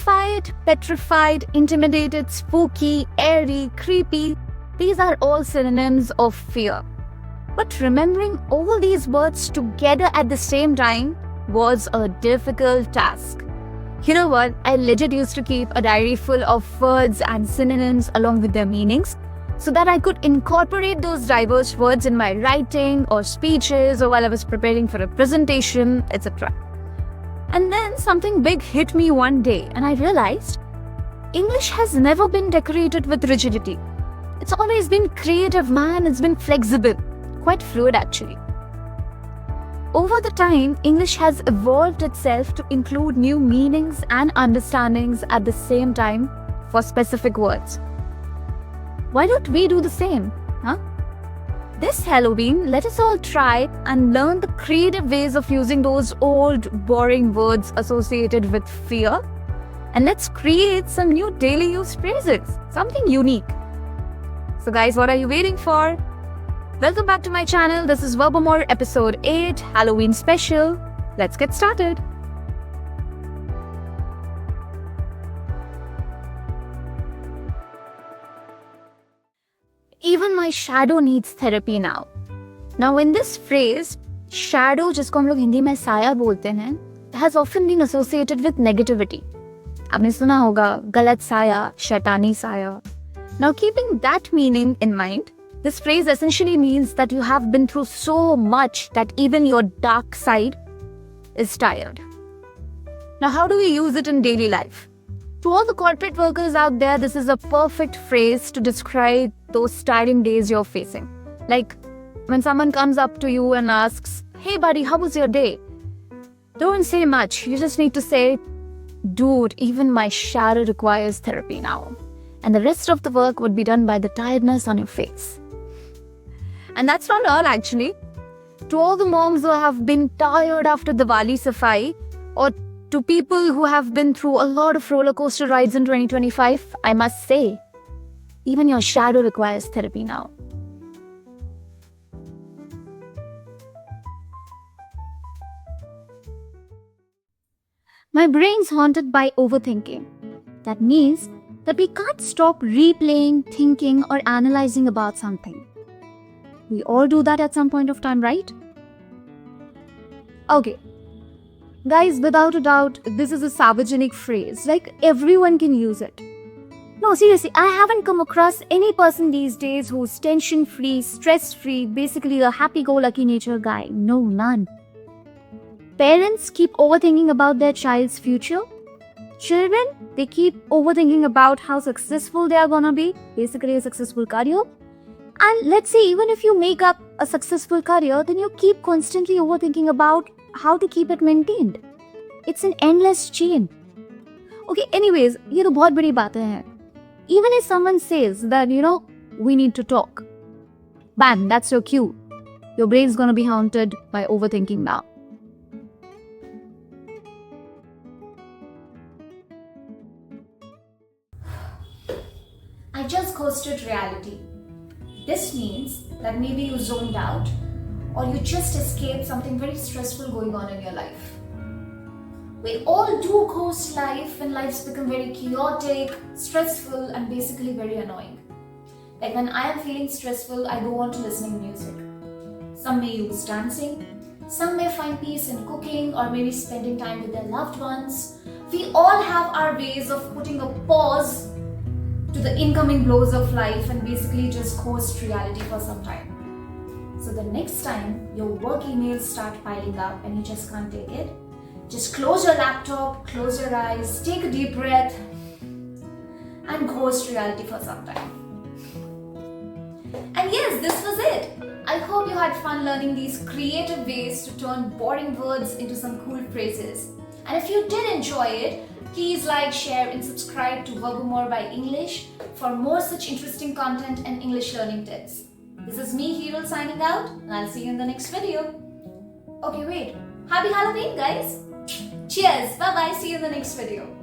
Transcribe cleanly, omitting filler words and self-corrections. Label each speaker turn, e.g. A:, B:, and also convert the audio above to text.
A: Terrified, petrified, intimidated, spooky, airy, creepy, these are all synonyms of fear. But remembering all these words together at the same time was a difficult task. You know what? I legit used to keep a diary full of words and synonyms along with their meanings so that I could incorporate those diverse words in my writing or speeches or while I was preparing for a presentation, etc. And then something big hit me one day and I realized English has never been decorated with rigidity. It's always been creative, man. It's been flexible, quite fluid actually. Over the time, English has evolved itself to include new meanings and understandings at the same time for specific words. Why don't we do the same, huh? This Halloween, let us all try and learn the creative ways of using those old, boring words associated with fear. And let's create some new daily use phrases, something unique. So guys, what are you waiting for? Welcome back to my channel. This is Verbomore episode 8, Halloween special. Let's get started. Even my shadow needs therapy now. Now in this phrase, shadow जिसको हम लोग हिंदी में साया बोलते हैं, has often been associated with negativity. आपने सुना होगा गलत साया, शैतानी साया. Now keeping that meaning in mind, this phrase essentially means that you have been through so much that even your dark side is tired. Now how do we use it in daily life? To all the corporate workers out there, this is a perfect phrase to describe those tiring days you're facing. Like when someone comes up to you and asks, "Hey buddy, how was your day?" Don't say much. You just need to say, "Dude, even my shadow requires therapy now." And the rest of the work would be done by the tiredness on your face. And that's not all actually. To all the moms who have been tired after the Diwali Safai, or to people who have been through a lot of roller coaster rides in 2025, I must say, even your shadow requires therapy now. My brain's haunted by overthinking. That means that we can't stop replaying, thinking, or analyzing about something. We all do that at some point of time, right? Okay. Guys, without a doubt, this is a Savarjanic phrase. Like, everyone can use it. No, seriously, I haven't come across any person these days who's tension-free, stress-free, basically a happy-go-lucky nature guy. No, none. Parents keep overthinking about their child's future. Children, they keep overthinking about how successful they are gonna be, basically a successful career. And let's say even if you make up a successful career, then you keep constantly overthinking about how to keep it maintained. It's an endless chain. Okay, anyways, ये तो बहुत बड़ी बातें हैं. Even if someone says that, we need to talk, bam, that's your cue. Your brain's gonna be haunted by overthinking now. I just ghosted reality. This means that maybe you zoned out or you just escaped something very stressful going on in your life. We all do ghost life when lives become very chaotic, stressful, and basically very annoying. Like when I am feeling stressful, I go on to listening music. Some may use dancing, some may find peace in cooking or maybe spending time with their loved ones. We all have our ways of putting a pause to the incoming blows of life and basically just ghost reality for some time. So the next time your work emails start piling up and you just can't take it, just close your laptop, close your eyes, take a deep breath and ghost reality for some time. And yes, this was it. I hope you had fun learning these creative ways to turn boring words into some cool phrases. And if you did enjoy it, please like, share and subscribe to Verbomore by English for more such interesting content and English learning tips. This is me, Hero, signing out, and I'll see you in the next video. Okay, wait. Happy Halloween, guys! Cheers! Bye-bye. See you in the next video.